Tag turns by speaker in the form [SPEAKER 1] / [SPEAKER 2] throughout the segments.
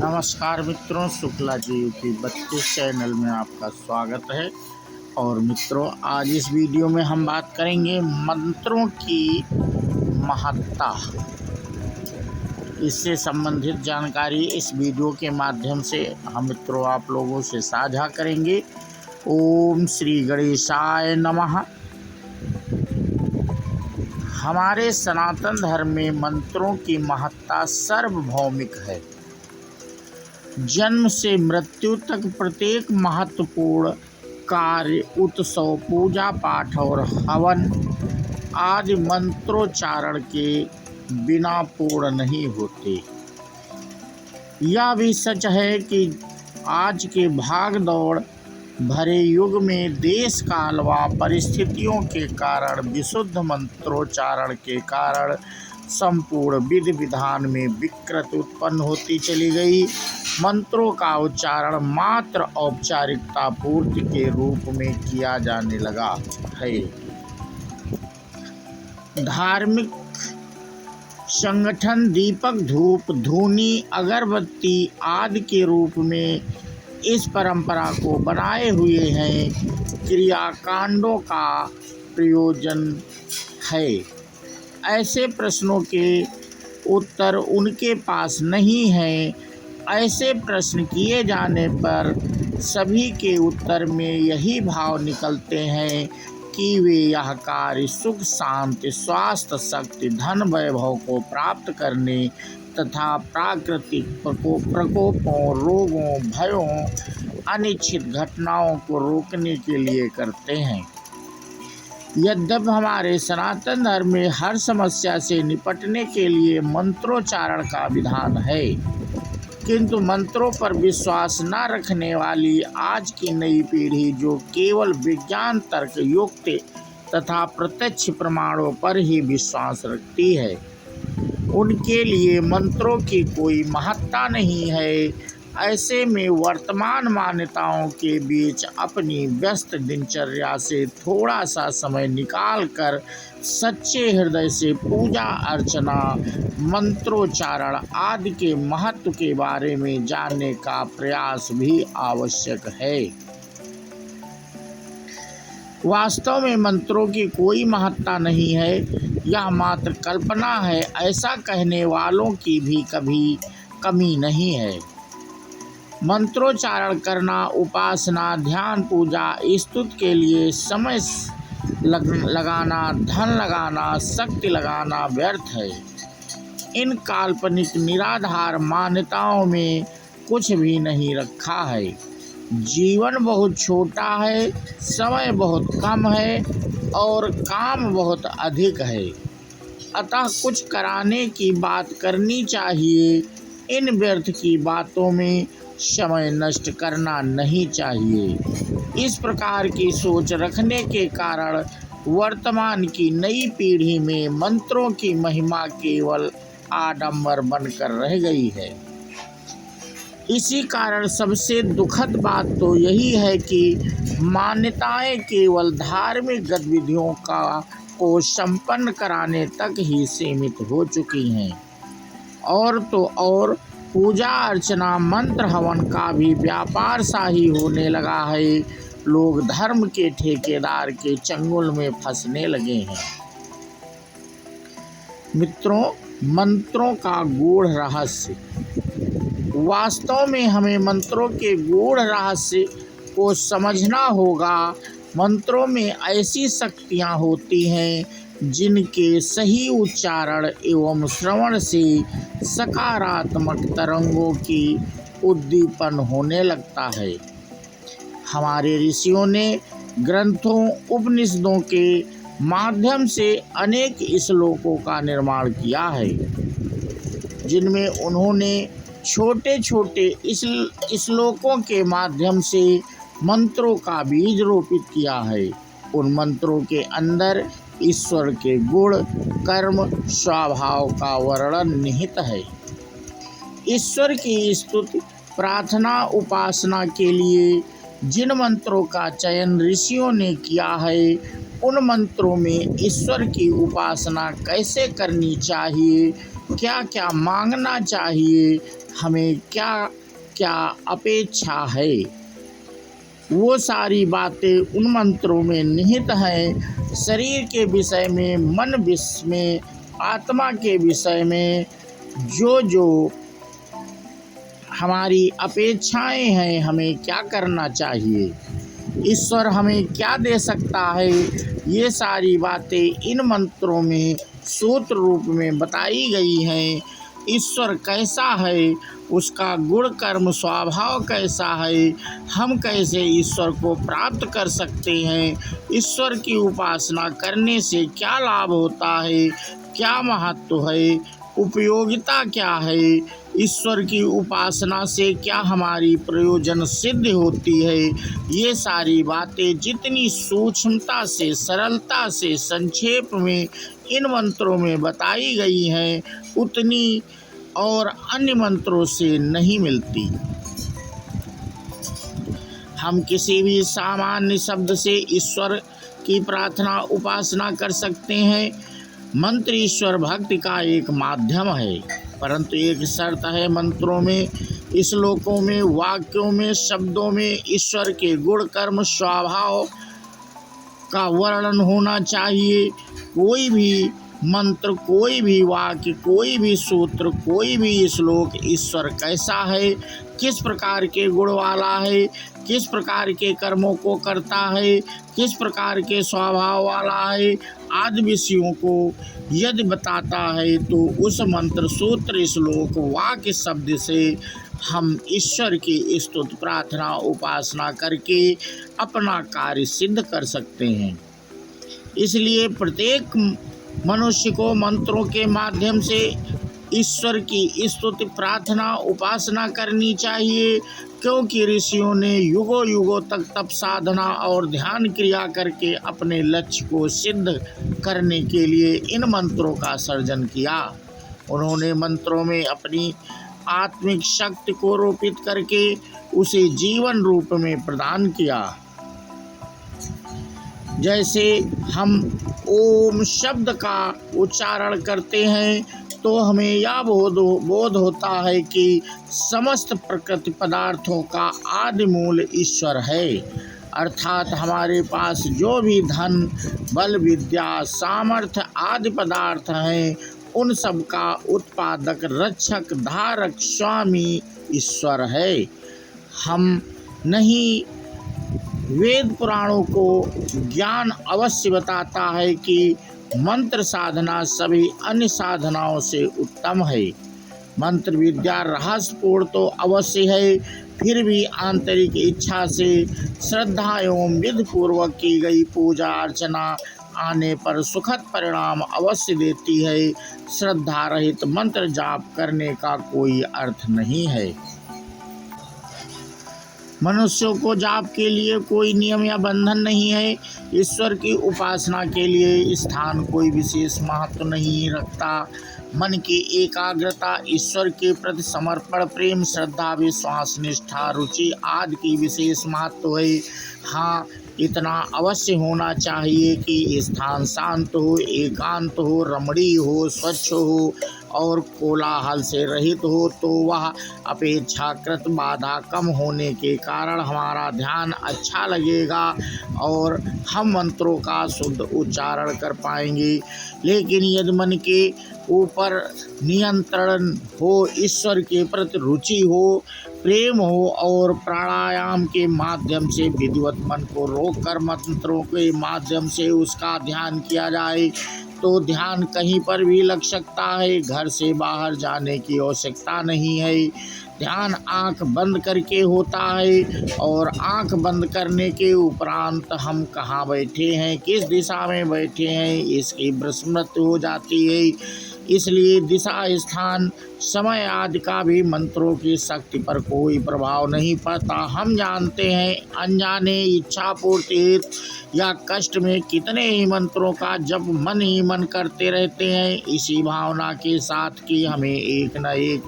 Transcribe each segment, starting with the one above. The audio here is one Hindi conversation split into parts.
[SPEAKER 1] नमस्कार मित्रों, शुक्ला जी यूपी 32 चैनल में आपका स्वागत है। और मित्रों, आज इस वीडियो में हम बात करेंगे मंत्रों की महत्ता। इससे संबंधित जानकारी इस वीडियो के माध्यम से हम मित्रों आप लोगों से साझा करेंगे। ओम श्री गणेशाय नमः। हमारे सनातन धर्म में मंत्रों की महत्ता सार्वभौमिक है। जन्म से मृत्यु तक प्रत्येक महत्वपूर्ण कार्य, उत्सव, पूजा पाठ और हवन आदि मंत्रोच्चारण के बिना पूर्ण नहीं होते। यह भी सच है कि आज के भाग दौड़ भरे युग में देश काल व परिस्थितियों के कारण विशुद्ध मंत्रोच्चारण के कारण संपूर्ण विधि विधान में विकृति उत्पन्न होती चली गई। मंत्रों का उच्चारण मात्र औपचारिकता पूर्ति के रूप में किया जाने लगा है। धार्मिक संगठन दीपक, धूप, धूनी, अगरबत्ती आदि के रूप में इस परंपरा को बनाए हुए हैं। क्रियाकांडों का प्रयोजन है। ऐसे प्रश्नों के उत्तर उनके पास नहीं हैं। ऐसे प्रश्न किए जाने पर सभी के उत्तर में यही भाव निकलते हैं कि वे यह कार्य सुख, शांति, स्वास्थ्य, शक्ति, धन, वैभव को प्राप्त करने तथा प्राकृतिक प्रकोपों, रोगों, भयों, अनिश्चित घटनाओं को रोकने के लिए करते हैं। यद्यपि हमारे सनातन धर्म में हर समस्या से निपटने के लिए मंत्रोच्चारण का विधान है, किंतु मंत्रों पर विश्वास न रखने वाली आज की नई पीढ़ी, जो केवल विज्ञान, तर्क, युक्ति तथा प्रत्यक्ष प्रमाणों पर ही विश्वास रखती है, उनके लिए मंत्रों की कोई महत्ता नहीं है। ऐसे में वर्तमान मान्यताओं के बीच अपनी व्यस्त दिनचर्या से थोड़ा सा समय निकालकर सच्चे हृदय से पूजा अर्चना, मंत्रोच्चारण आदि के महत्व के बारे में जानने का प्रयास भी आवश्यक है। वास्तव में मंत्रों की कोई महत्ता नहीं है, यह मात्र कल्पना है, ऐसा कहने वालों की भी कभी कमी नहीं है। मंत्रोच्चारण करना उपासना, ध्यान, पूजा, स्तुति के लिए समय लगाना, धन लगाना, शक्ति लगाना व्यर्थ है। इन काल्पनिक निराधार मान्यताओं में कुछ भी नहीं रखा है। जीवन बहुत छोटा है, समय बहुत कम है और काम बहुत अधिक है, अतः कुछ कराने की बात करनी चाहिए। इन व्यर्थ की बातों में समय नष्ट करना नहीं चाहिए। इस प्रकार की सोच रखने के कारण वर्तमान की नई पीढ़ी में मंत्रों की महिमा केवल आडंबर बनकर रह गई है। इसी कारण सबसे दुखद बात तो यही है कि मान्यताएं केवल धार्मिक गतिविधियों को संपन्न कराने तक ही सीमित हो चुकी हैं। और तो और पूजा अर्चना, मंत्र हवन का भी व्यापार सा ही होने लगा है। लोग धर्म के ठेकेदार के चंगुल में फंसने लगे हैं। मित्रों, मंत्रों का गूढ़ रहस्य। वास्तव में हमें मंत्रों के गूढ़ रहस्य को समझना होगा। मंत्रों में ऐसी शक्तियाँ होती हैं जिनके सही उच्चारण एवं श्रवण से सकारात्मक तरंगों की उद्दीपन होने लगता है। हमारे ऋषियों ने ग्रंथों, उपनिषदों के माध्यम से अनेक श्लोकों का निर्माण किया है, जिनमें उन्होंने छोटे छोटे श्लोकों के माध्यम से मंत्रों का बीज रोपित किया है। उन मंत्रों के अंदर ईश्वर के गुण, कर्म, स्वभाव का वर्णन निहित है। ईश्वर की स्तुति, प्रार्थना, उपासना के लिए जिन मंत्रों का चयन ऋषियों ने किया है, उन मंत्रों में ईश्वर की उपासना कैसे करनी चाहिए, क्या क्या मांगना चाहिए, हमें क्या क्या अपेक्षा है। वो सारी बातें उन मंत्रों में निहित हैं। शरीर के विषय में, मन विषय में, आत्मा के विषय में जो जो हमारी अपेक्षाएं हैं, हमें क्या करना चाहिए, ईश्वर हमें क्या दे सकता है, ये सारी बातें इन मंत्रों में सूत्र रूप में बताई गई हैं। ईश्वर कैसा है, उसका गुण कर्म स्वभाव कैसा है, हम कैसे ईश्वर को प्राप्त कर सकते हैं, ईश्वर की उपासना करने से क्या लाभ होता है, क्या महत्व है, उपयोगिता क्या है, ईश्वर की उपासना से क्या हमारी प्रयोजन सिद्ध होती है, ये सारी बातें जितनी सूक्ष्मता से, सरलता से, संक्षेप में इन मंत्रों में बताई गई हैं, उतनी और अन्य मंत्रों से नहीं मिलती। हम किसी भी सामान्य शब्द से ईश्वर की प्रार्थना उपासना कर सकते हैं। मंत्र ईश्वर भक्ति का एक माध्यम है, परंतु एक शर्त है मंत्रों में, श्लोकों में, वाक्यों में, शब्दों में ईश्वर के गुण कर्म स्वभाव का वर्णन होना चाहिए। कोई भी मंत्र, कोई भी वाक्य, कोई भी सूत्र, कोई भी श्लोक ईश्वर कैसा है, किस प्रकार के गुण वाला है, किस प्रकार के कर्मों को करता है, किस प्रकार के स्वभाव वाला है, आदि विषयों को यदि बताता है तो उस मंत्र, सूत्र, श्लोक, वाक्य, शब्द से हम ईश्वर की स्तुति, प्रार्थना, उपासना करके अपना कार्य सिद्ध कर सकते हैं। इसलिए प्रत्येक मनुष्य को मंत्रों के माध्यम से ईश्वर की स्तुति, प्रार्थना, उपासना करनी चाहिए, क्योंकि ऋषियों ने युगों युगों तक तप साधना और ध्यान क्रिया करके अपने लक्ष्य को सिद्ध करने के लिए इन मंत्रों का सर्जन किया। उन्होंने मंत्रों में अपनी आत्मिक शक्ति को रोपित करके उसे जीवन रूप में प्रदान किया। जैसे हम ओम शब्द का उच्चारण करते हैं तो हमें यह बोध होता है कि समस्त प्रकृति पदार्थों का आदि मूल ईश्वर है, अर्थात हमारे पास जो भी धन, बल, विद्या, सामर्थ्य आदि पदार्थ हैं, उन सब का उत्पादक, रक्षक, धारक, स्वामी ईश्वर है। हम नहीं, वेद पुराणों को ज्ञान अवश्य बताता है कि मंत्र साधना सभी अन्य साधनाओं से उत्तम है। मंत्र विद्या रहस्यपूर्ण तो अवश्य है, फिर भी आंतरिक इच्छा से श्रद्धा एवं विधि पूर्वक की गई पूजा अर्चना आने पर सुखद परिणाम अवश्य देती है। श्रद्धा रहित मंत्र जाप करने का कोई अर्थ नहीं है। मनुष्यों को जाप के लिए कोई नियम या बंधन नहीं है। ईश्वर की उपासना के लिए स्थान कोई विशेष महत्व नहीं रखता। मन की एकाग्रता, ईश्वर के प्रति समर्पण, प्रेम, श्रद्धा, विश्वास, निष्ठा, रुचि आदि की विशेष महत्व है। हाँ, इतना अवश्य होना चाहिए कि स्थान शांत हो, एकांत हो, रमणीय हो, स्वच्छ हो और कोलाहल से रहित हो, तो वह अपेक्षाकृत बाधा कम होने के कारण हमारा ध्यान अच्छा लगेगा और हम मंत्रों का शुद्ध उच्चारण कर पाएंगे। लेकिन यदि मन के ऊपर नियंत्रण हो, ईश्वर के प्रति रुचि हो, प्रेम हो और प्राणायाम के माध्यम से विधिवत मन को रोककर मंत्रों के माध्यम से उसका ध्यान किया जाए तो ध्यान कहीं पर भी लग सकता है। घर से बाहर जाने की आवश्यकता नहीं है। ध्यान आंख बंद करके होता है और आंख बंद करने के उपरांत हम कहाँ बैठे हैं, किस दिशा में बैठे हैं, इसकी विस्मृति हो जाती है। इसलिए दिशा, स्थान, समय आदि का भी मंत्रों की शक्ति पर कोई प्रभाव नहीं पड़ता। हम जानते हैं अनजाने इच्छा पूर्ति या कष्ट में कितने ही मंत्रों का जप मन ही मन करते रहते हैं, इसी भावना के साथ कि हमें एक न एक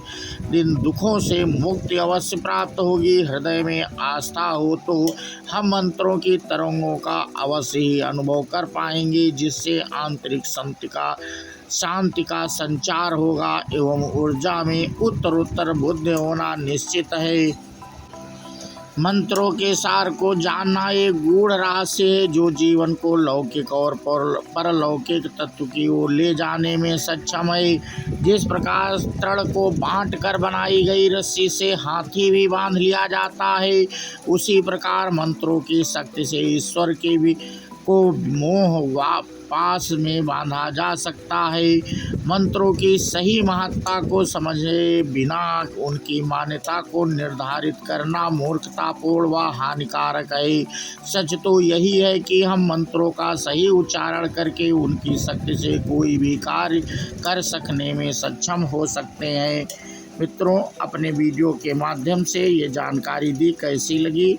[SPEAKER 1] दिन दुखों से मुक्ति अवश्य प्राप्त होगी। हृदय में आस्था हो तो हम मंत्रों की तरंगों का अवश्य ही अनुभव कर पाएंगे, जिससे आंतरिक शांति का संचार होगा एवं ऊर्जा ऊर्जा में उत्तरोत्तर वृद्धि होना निश्चित है। मंत्रों के सार को जानना एक गूढ़ रहस्य है जो जीवन को लौकिक और परलौकिक तत्व की ओर ले जाने में सक्षम है। जिस प्रकार तृण को बांट कर बनाई गई रस्सी से हाथी भी बांध लिया जाता है, उसी प्रकार मंत्रों की शक्ति से ईश्वर के भी को मोह पास में बांधा जा सकता है। मंत्रों की सही महत्ता को समझे बिना उनकी मान्यता को निर्धारित करना मूर्खतापूर्ण व हानिकारक है। सच तो यही है कि हम मंत्रों का सही उच्चारण करके उनकी शक्ति से कोई भी कार्य कर सकने में सक्षम हो सकते हैं। मित्रों, अपने वीडियो के माध्यम से ये जानकारी दी कैसी लगी